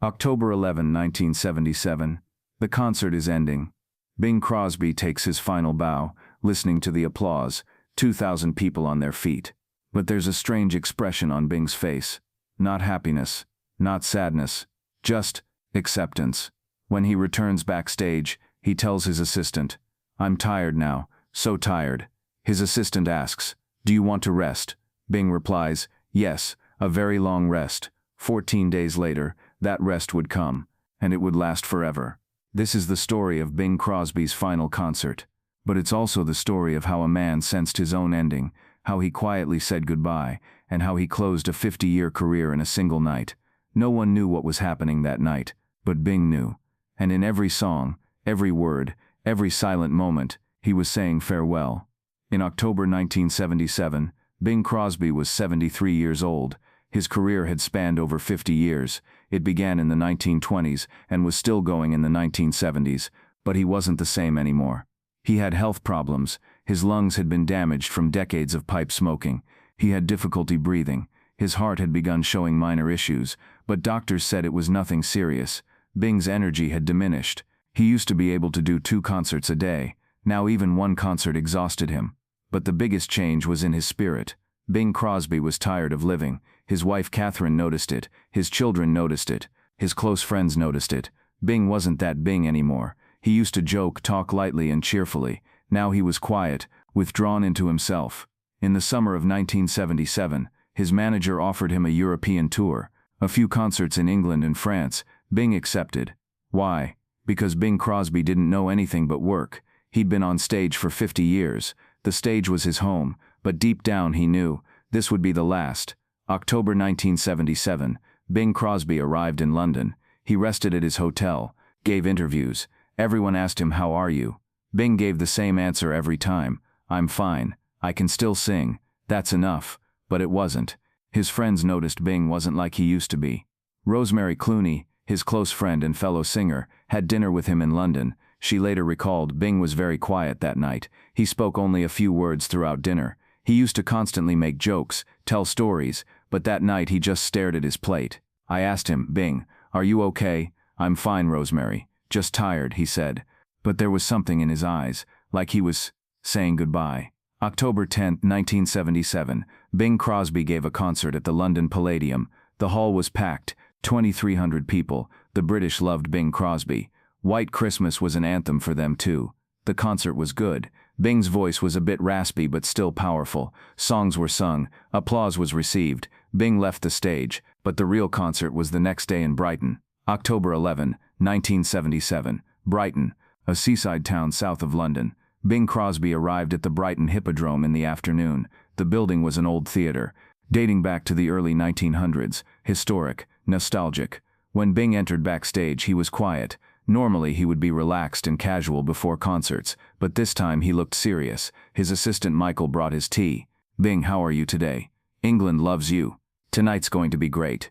October 11, 1977. The concert is ending. Bing Crosby takes his final bow, listening to the applause, 2,000 people on their feet. But there's a strange expression on Bing's face. Not happiness, not sadness, just acceptance. When he returns backstage, he tells his assistant, "I'm tired now, so tired." His assistant asks, "Do you want to rest?" Bing replies, "Yes, a very long rest." 14 days later, that rest would come, and it would last forever. This is the story of Bing Crosby's final concert. But it's also the story of how a man sensed his own ending, how he quietly said goodbye, and how he closed a 50-year career in a single night. No one knew what was happening that night, but Bing knew. And in every song, every word, every silent moment, he was saying farewell. In October 1977, Bing Crosby was 73 years old. His career had spanned over 50 years. It began in the 1920s and was still going in the 1970s, but he wasn't the same anymore. He had health problems. His lungs had been damaged from decades of pipe smoking. He had difficulty breathing. His heart had begun showing minor issues, but doctors said it was nothing serious. Bing's energy had diminished. He used to be able to do 2 concerts a day. Now even one concert exhausted him. But the biggest change was in his spirit. Bing Crosby was tired of living. His wife Catherine noticed it. His children noticed it. His close friends noticed it. Bing wasn't that Bing anymore. He used to joke, talk lightly and cheerfully. Now he was quiet, withdrawn into himself. In the summer of 1977, his manager offered him a European tour, a few concerts in England and France. Bing accepted. Why? Because Bing Crosby didn't know anything but work. He'd been on stage for 50 years. The stage was his home, but deep down he knew this would be the last. October 1977, Bing Crosby arrived in London. He rested at his hotel, gave interviews. Everyone asked him, "How are you?" Bing gave the same answer every time. "I'm fine. I can still sing. That's enough." But it wasn't. His friends noticed Bing wasn't like he used to be. Rosemary Clooney, his close friend and fellow singer, had dinner with him in London. She later recalled Bing was very quiet that night. He spoke only a few words throughout dinner. He used to constantly make jokes, tell stories, but that night he just stared at his plate. I asked him, "Bing, are you okay?" "I'm fine, Rosemary. Just tired," he said. But there was something in his eyes, like he was saying goodbye. October 10, 1977, Bing Crosby gave a concert at the London Palladium. The hall was packed, 2,300 people. The British loved Bing Crosby. White Christmas was an anthem for them too. The concert was good. Bing's voice was a bit raspy but still powerful. Songs were sung. Applause was received. Bing left the stage, but the real concert was the next day in Brighton. October 11, 1977, Brighton, a seaside town south of London. Bing Crosby arrived at the Brighton Hippodrome in the afternoon. The building was an old theater, dating back to the early 1900s, historic, nostalgic. When Bing entered backstage, he was quiet. Normally he would be relaxed and casual before concerts, but this time he looked serious. His assistant Michael brought his tea. "Bing, how are you today? England loves you. Tonight's going to be great."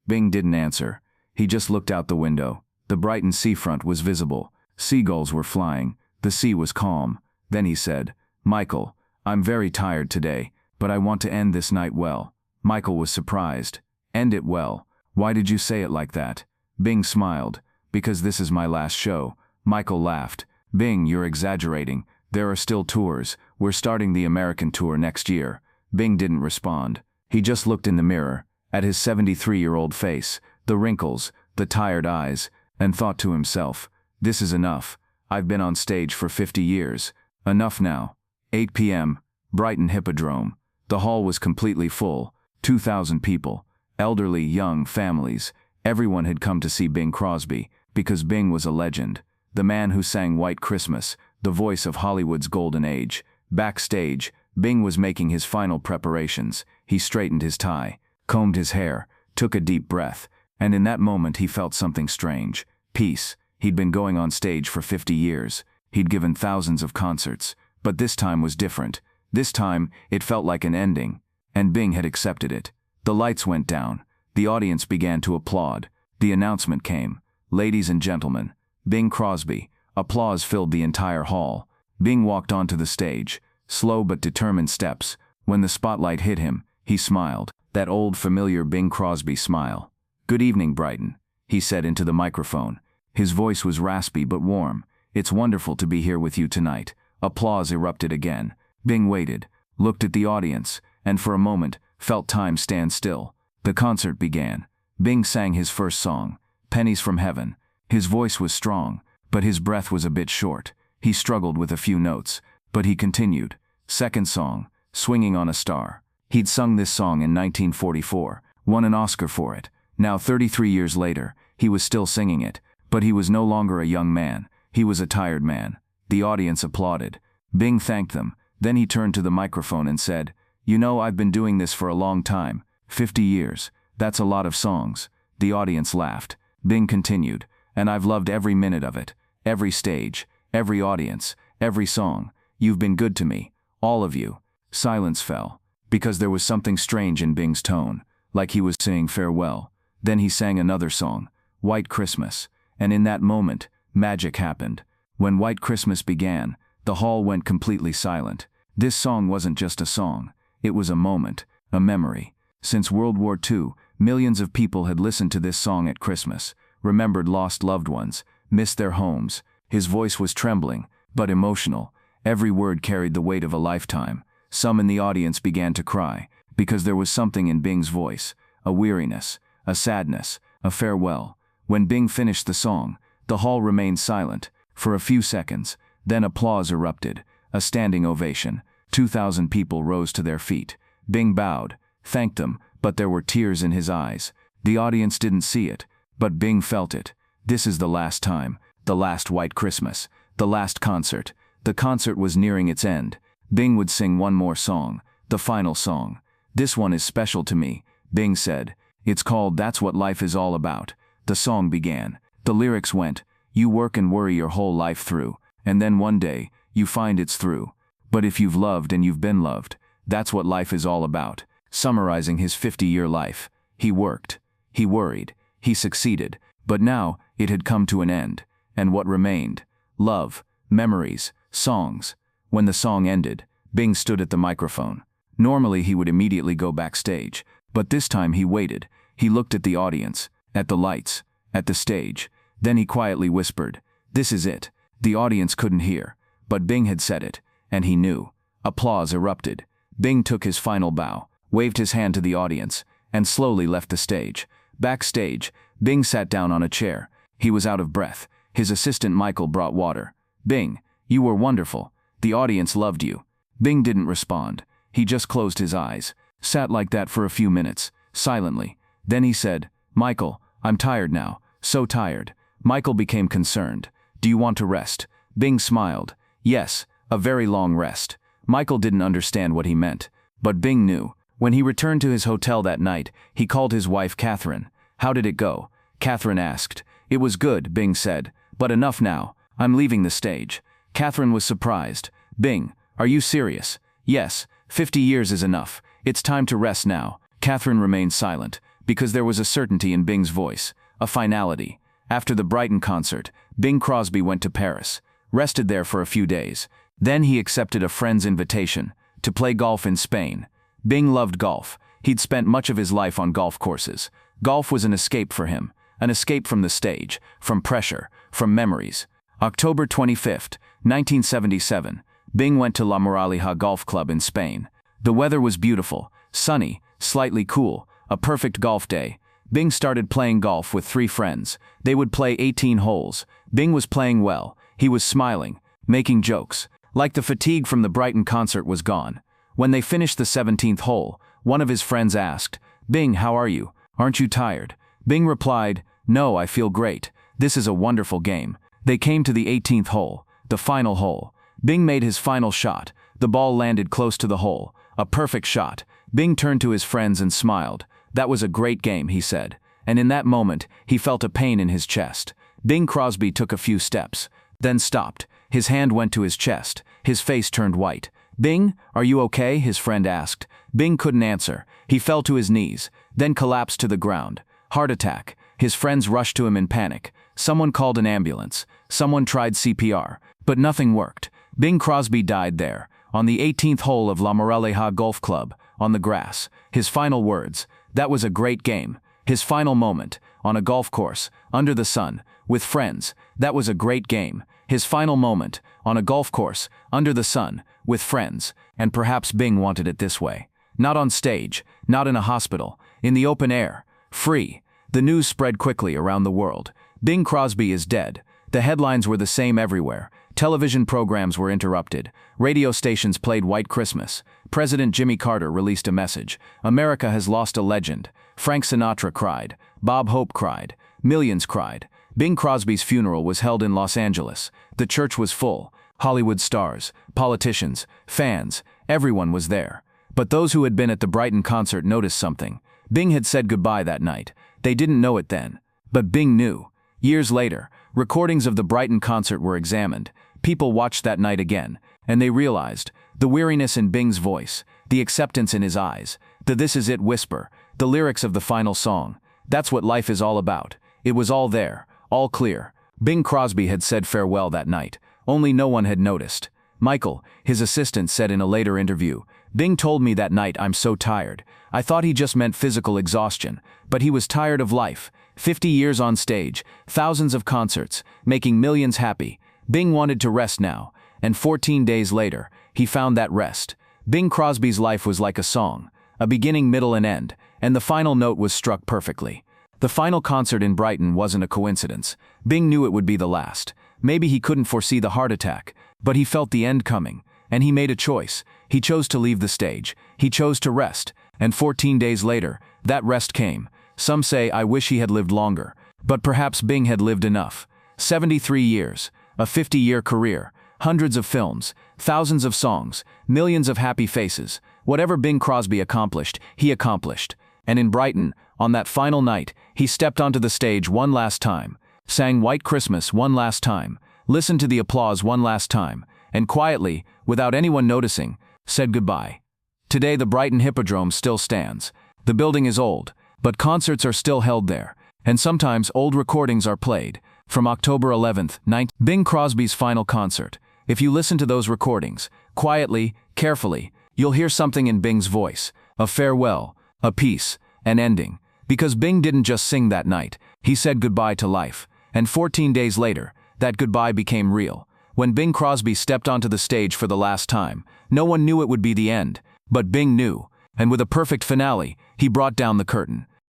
Bing didn't answer. He just looked out the window. The Brighton seafront was visible. Seagulls were flying. The sea was calm. Then he said, "Michael, I'm very tired today, but I want to end this night well." Michael was surprised. "End it well? Why did you say it like that?" Bing smiled. "Because this is my last show." Michael laughed. "Bing, you're exaggerating. There are still tours. We're starting the American tour next year." Bing didn't respond. He just looked in the mirror, at his 73-year-old face, the wrinkles, the tired eyes, and thought to himself, "This is enough. I've been on stage for 50 years. Enough now." 8 p.m., Brighton Hippodrome. The hall was completely full, 2,000 people, elderly, young, families. Everyone had come to see Bing Crosby, because Bing was a legend. The man who sang White Christmas, the voice of Hollywood's golden age. Backstage, Bing was making his final preparations. He straightened his tie, combed his hair, took a deep breath, and in that moment he felt something strange. Peace. He'd been going on stage for 50 years. He'd given thousands of concerts. But this time was different. This time, it felt like an ending. And Bing had accepted it. The lights went down. The audience began to applaud. The announcement came. "Ladies and gentlemen, Bing Crosby." Applause filled the entire hall. Bing walked onto the stage, slow but determined steps. When the spotlight hit him, he smiled. That old familiar Bing Crosby smile. "Good evening, Brighton." he said into the microphone. His voice was raspy but warm. "It's wonderful to be here with you tonight." Applause erupted again. Bing waited, looked at the audience, and for a moment, felt time stand still. The concert began. Bing sang his first song, "Pennies from Heaven." His voice was strong, but his breath was a bit short. He struggled with a few notes, but he continued. Second song, "Swinging on a Star." He'd sung this song in 1944, won an Oscar for it. Now 33 years later, he was still singing it, but he was no longer a young man. He was a tired man. The audience applauded. Bing thanked them. Then he turned to the microphone and said, "You know, I've been doing this for a long time. 50 years. That's a lot of songs." The audience laughed. Bing continued, "And I've loved every minute of it. Every stage, every audience, every song. You've been good to me. All of you." Silence fell, because there was something strange in Bing's tone, like he was saying farewell. Then he sang another song, "White Christmas." And in that moment, magic happened. When White Christmas began, the hall went completely silent. This song wasn't just a song. It was a moment, a memory. Since World War II, millions of people had listened to this song at Christmas, remembered lost loved ones, missed their homes. His voice was trembling, but emotional. Every word carried the weight of a lifetime. Some in the audience began to cry, because there was something in Bing's voice, a weariness, a sadness, a farewell. When Bing finished the song, the hall remained silent for a few seconds. Then applause erupted, a standing ovation. 2,000 people rose to their feet. Bing bowed, thanked them, but there were tears in his eyes. The audience didn't see it, but Bing felt it. This is the last time, the last White Christmas, the last concert. The concert was nearing its end. Bing would sing one more song, the final song. "This one is special to me," Bing said. "It's called That's What Life Is All About." The song began. The lyrics went, "You work and worry your whole life through, and then one day, you find it's through. But if you've loved and you've been loved, that's what life is all about." Summarizing his 50-year life, he worked, he worried, he succeeded, but now it had come to an end. And what remained? Love, memories, songs. When the song ended, Bing stood at the microphone. Normally he would immediately go backstage, but this time he waited. He looked at the audience, at the lights, at the stage. Then he quietly whispered, "This is it." The audience couldn't hear, but Bing had said it, and he knew. Applause erupted. Bing took his final bow, waved his hand to the audience, and slowly left the stage. Backstage, Bing sat down on a chair. He was out of breath. His assistant Michael brought water. "Bing, you were wonderful. The audience loved you." Bing didn't respond. He just closed his eyes, sat like that for a few minutes, silently. Then he said, "Michael, I'm tired now, so tired." Michael became concerned. "Do you want to rest?" Bing smiled. "Yes, a very long rest." Michael didn't understand what he meant, but Bing knew. When he returned to his hotel that night, he called his wife Catherine. "How did it go?" Catherine asked. "It was good," Bing said, "but enough now. I'm leaving the stage." Catherine was surprised. "Bing, are you serious?" "Yes, 50 years is enough. It's time to rest now." Catherine remained silent, because there was a certainty in Bing's voice, a finality. After the Brighton concert, Bing Crosby went to Paris, rested there for a few days. Then he accepted a friend's invitation to play golf in Spain. Bing loved golf. He'd spent much of his life on golf courses. Golf was an escape for him, an escape from the stage, from pressure, from memories. October 25, 1977, Bing went to La Moraleja Golf Club in Spain. The weather was beautiful, sunny, slightly cool, a perfect golf day. Bing started playing golf with 3 friends. They would play 18 holes. Bing was playing well. He was smiling, making jokes. Like the fatigue from the Brighton concert was gone. When they finished the 17th hole, one of his friends asked, "Bing, how are you? Aren't you tired?" Bing replied, "No, I feel great. This is a wonderful game." They came to the 18th hole, the final hole. Bing made his final shot. The ball landed close to the hole. A perfect shot. Bing turned to his friends and smiled. "That was a great game," he said. And in that moment, he felt a pain in his chest. Bing Crosby took a few steps, then stopped. His hand went to his chest. His face turned white. "Bing, are you okay?" his friend asked. Bing couldn't answer. He fell to his knees, then collapsed to the ground. Heart attack. His friends rushed to him in panic. Someone called an ambulance. Someone tried CPR, but nothing worked. Bing Crosby died there, on the 18th hole of La Moraleja Golf Club, on the grass. His final words, "That was a great game." His final moment, on a golf course, under the sun, with friends, that was a great game. His final moment, on a golf course, under the sun, with friends, and perhaps Bing wanted it this way. Not on stage, not in a hospital, in the open air, free. The news spread quickly around the world. Bing Crosby is dead. The headlines were the same everywhere. Television programs were interrupted. Radio stations played White Christmas. President Jimmy Carter released a message. America has lost a legend. Frank Sinatra cried. Bob Hope cried. Millions cried. Bing Crosby's funeral was held in Los Angeles. The church was full. Hollywood stars, politicians, fans, everyone was there. But those who had been at the Brighton concert noticed something. Bing had said goodbye that night. They didn't know it then. But Bing knew. Years later, recordings of the Brighton concert were examined. People watched that night again, and they realized the weariness in Bing's voice, the acceptance in his eyes, the "this is it" whisper, the lyrics of the final song. That's what life is all about. It was all there, all clear. Bing Crosby had said farewell that night. Only no one had noticed. Michael, his assistant, said in a later interview, "Bing told me that night, I'm so tired. I thought he just meant physical exhaustion, but he was tired of life. 50 years on stage, thousands of concerts, making millions happy. Bing wanted to rest now, and 14 days later, he found that rest." Bing Crosby's life was like a song, a beginning, middle, and end, and the final note was struck perfectly. The final concert in Brighton wasn't a coincidence. Bing knew it would be the last. Maybe he couldn't foresee the heart attack, but he felt the end coming, and he made a choice. He chose to leave the stage. He chose to rest, and 14 days later, that rest came. Some say, I wish he had lived longer, but perhaps Bing had lived enough. 73 years, a 50-year career, hundreds of films, thousands of songs, millions of happy faces. Whatever Bing Crosby accomplished, he accomplished. And in Brighton, on that final night, he stepped onto the stage one last time, sang White Christmas one last time, listened to the applause one last time, and quietly, without anyone noticing, said goodbye. Today the Brighton Hippodrome still stands. The building is old, but concerts are still held there, and sometimes old recordings are played. From October 11th, Bing Crosby's final concert. If you listen to those recordings, quietly, carefully, you'll hear something in Bing's voice, a farewell, a peace, an ending. Because Bing didn't just sing that night, he said goodbye to life. And 14 days later, that goodbye became real. When Bing Crosby stepped onto the stage for the last time, no one knew it would be the end, but Bing knew. And with a perfect finale, he brought down the curtain.